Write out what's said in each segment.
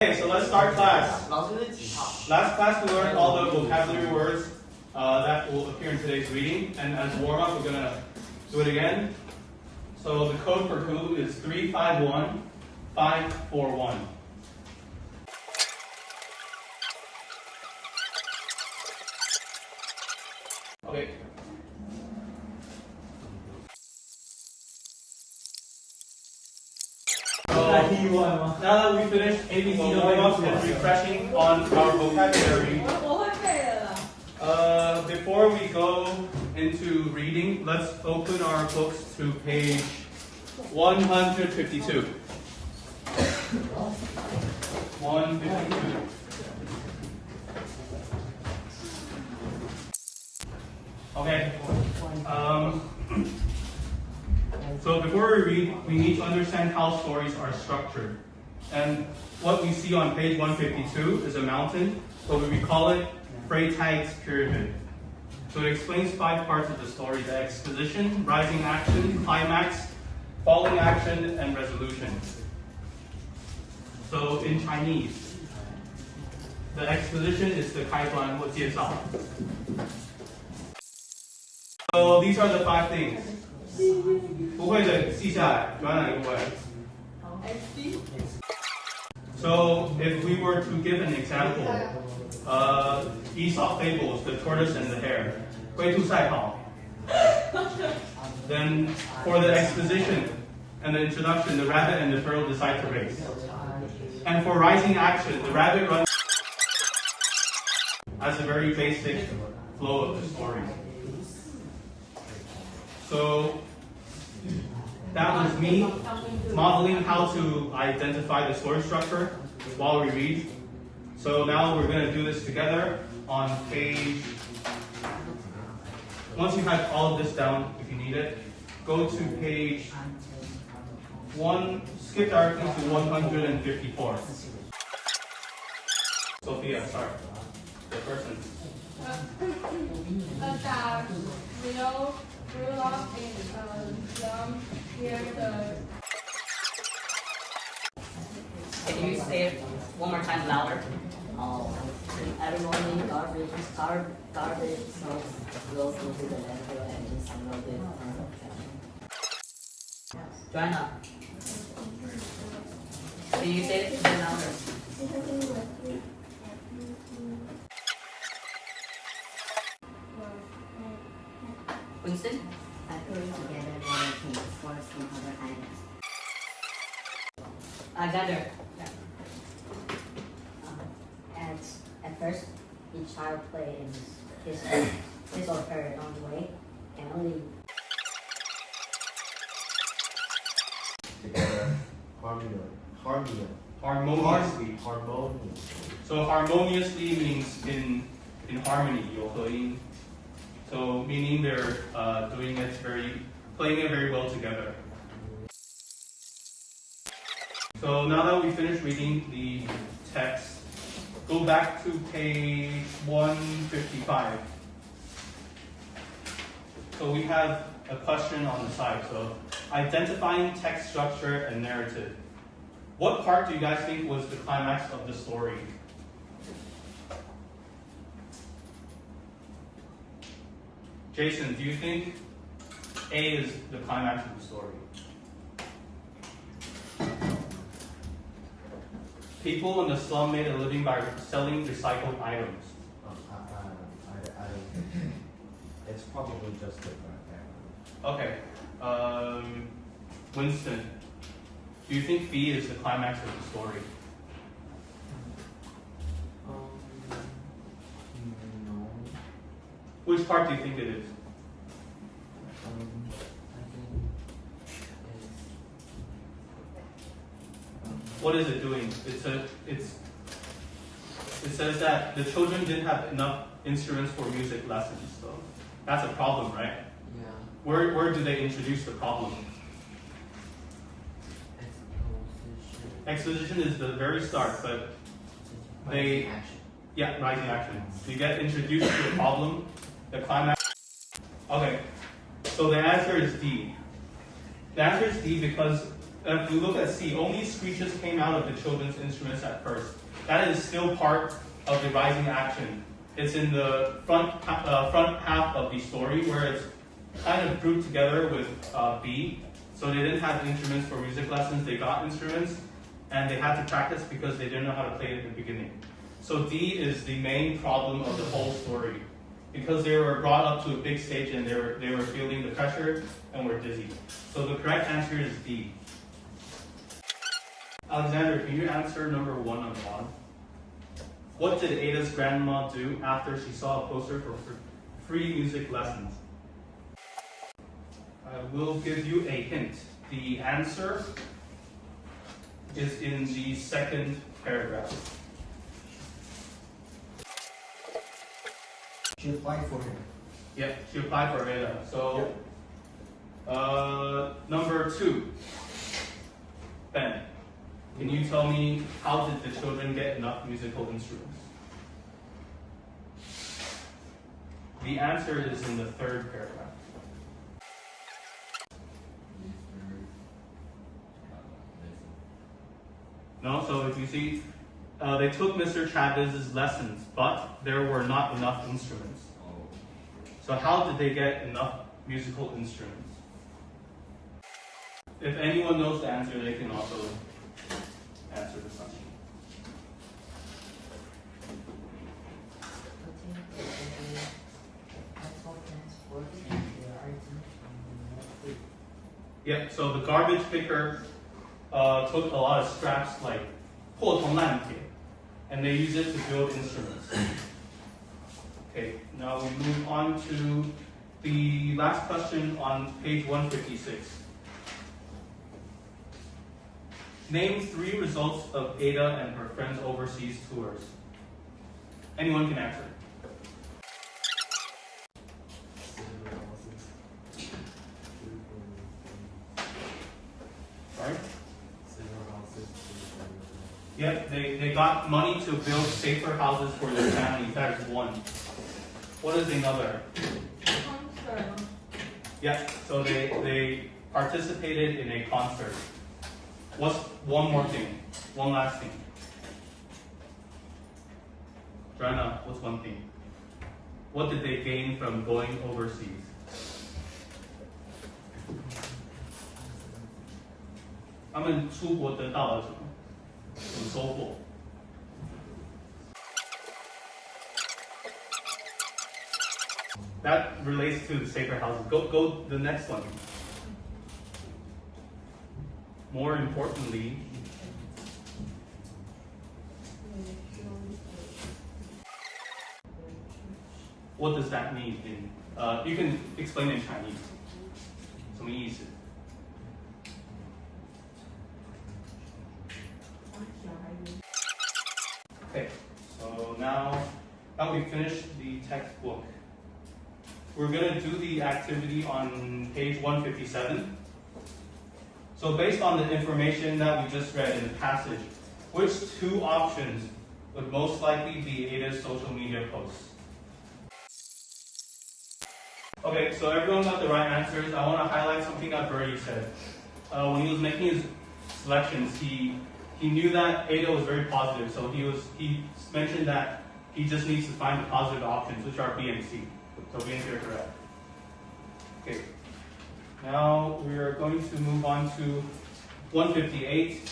Okay, so let's start class. 老师是几号？ Last class we learned all the vocabulary words that will appear in today's reading, and as warm up we're gonna do it again. So the code for Kahoot is 351541. Okay. Now that we finished ABC warm up and refreshing on our vocabulary, before we go into reading, let's open our books to page 152. 152. Okay. So before we read, we need to understand how stories are structured. And what we see on page 152 is a mountain, but we call it Freytag's pyramid. So it explains 5 parts of the story: the exposition, rising action, climax, falling action, and resolution. So in Chinese, the exposition is the 开端或介绍. So these are the 5 things. 不会的记下来，转哪一个位? So if we were to give an example, Aesop fables, the tortoise and the hare, 龟兔赛跑. Then for the exposition and the introduction, the rabbit and the turtle decide to race. And for rising action, the rabbit runs as a very basic flow of the story. So that was me modeling how to identify the story structure while we read. So now we're going to do this together on page. Once you have all of this down, if you need it, go to page 1, skip directly to 154. Sophia, sorry. The person. Grew up in young here Can you say it one more time louder? Everyone garbage goes into the landfill and is unloaded on the trash. Joanna. Can you say it again louder? Winston? Putting together water tanks, sports, and other items. Alexander. At first, each child played in his or her own way, and only together Harmoniously. harmonious. So harmoniously means in harmony, 有合音. So meaning they're playing it very well together. So now that we finished reading the text, go back to page 155. So we have a question on the side. So identifying text structure and narrative. What part do you guys think was the climax of the story? Jason, do you think A is the climax of the story? People in the slum made a living by selling recycled items. It's probably just different. Okay. Winston, do you think B is the climax of the story? No. Which part do you think it is? I think What is it doing? It says that the children didn't have enough instruments for music lessons. So that's a problem, right? yeah. Where do they introduce the problem? Exposition is the very start, but they rising action. You get introduced to the problem, the climax. Okay, so the answer is D. The answer is D because if we look at C, only screeches came out of the children's instruments at first. That is still part of the rising action. It's in the front half of the story where it's kind of grouped together with B. So they didn't have instruments for music lessons, they got instruments, and they had to practice because they didn't know how to play it at the beginning. So D is the main problem of the whole story. Because they were brought up to a big stage and they were feeling the pressure and were dizzy. So the correct answer is D. Alexander, can you answer number 1 on the bottom? What did Ada's grandma do after she saw a poster for free music lessons? I will give you a hint. The answer is in the second paragraph. She applied for him. Yep, she applied for Ada. So, number 2. Ben, can you tell me how did the children get enough musical instruments? The answer is in the third paragraph. No, so if you see, they took Mr. Chavez's lessons, but there were not enough instruments. So how did they get enough musical instruments? If anyone knows the answer, they can also answer the question. Yeah, so the garbage picker took a lot of scraps like 破铜烂铁, and they use it to build instruments. Okay, now we move on to the last question on page 156. Name 3 results of Ada and her friends' overseas tours. Anyone can answer. Sorry? Yep, they got money to build safer houses for their families. That is 1. What is another? Concert. Yeah, so they participated in a concert. What's one more thing? One last thing. Joanna, what's one thing? What did they gain from going overseas?他们出国得到了什么？什么收获？ That relates to the safer houses. Go the next one. More importantly, what does that mean? You can explain in Chinese. 什么意思? Okay, so now we finished the textbook. We're going to do the activity on page 157. So based on the information that we just read in the passage, which 2 options would most likely be Ada's social media posts? Okay, so everyone got the right answers. I want to highlight something that Bertie said. When he was making his selections, he knew that Ada was very positive, so he mentioned that he just needs to find the positive options, which are B and C. So B and C are correct. Okay. Now we are going to move on to 158.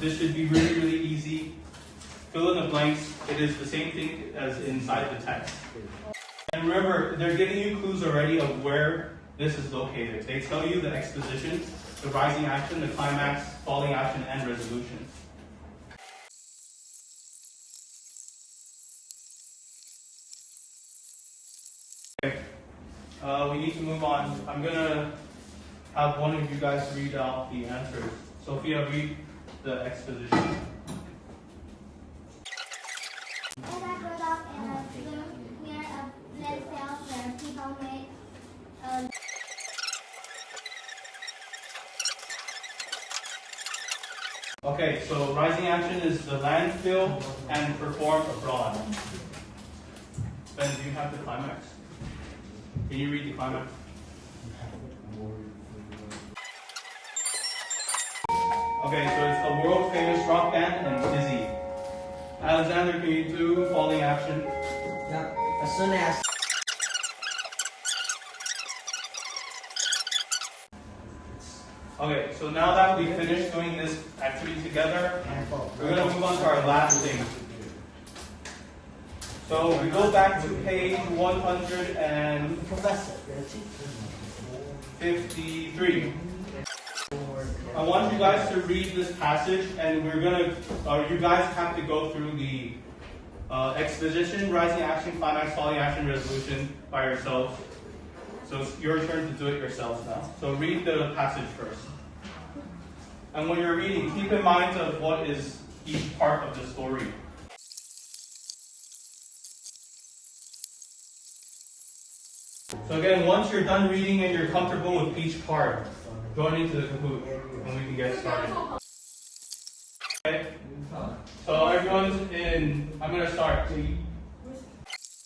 This should be really, really easy. Fill in the blanks. It is the same thing as inside the text. And remember, they're giving you clues already of where this is located. They tell you the exposition, the rising action, the climax, falling action, and resolution. Okay. We need to move on. I'm going to have one of you guys read out the answers. Sophia, read the exposition. As I grew up in a room near a lead field where people made Okay, so rising action is the landfill and perform abroad. Ben, do you have the climax? Can you read the climax? Okay, so it's a world famous rock band and Dizzy. Alexander, can you do falling action? Yeah. As soon as Okay, so now that we finished doing this activity together, we're going to move on to our last thing. So we go back to page 153. I want you guys to read this passage, and you guys have to go through the exposition, rising action, climax, falling action, resolution by yourselves. So it's your turn to do it yourselves now. So read the passage first. And when you're reading, keep in mind of what is each part of the story. So again, once you're done reading and you're comfortable with each part, join into the Kahoot and we can get started. Okay? So everyone's in, I'm going to start.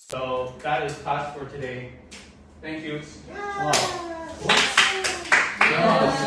So that is class for today. Thank you. wow.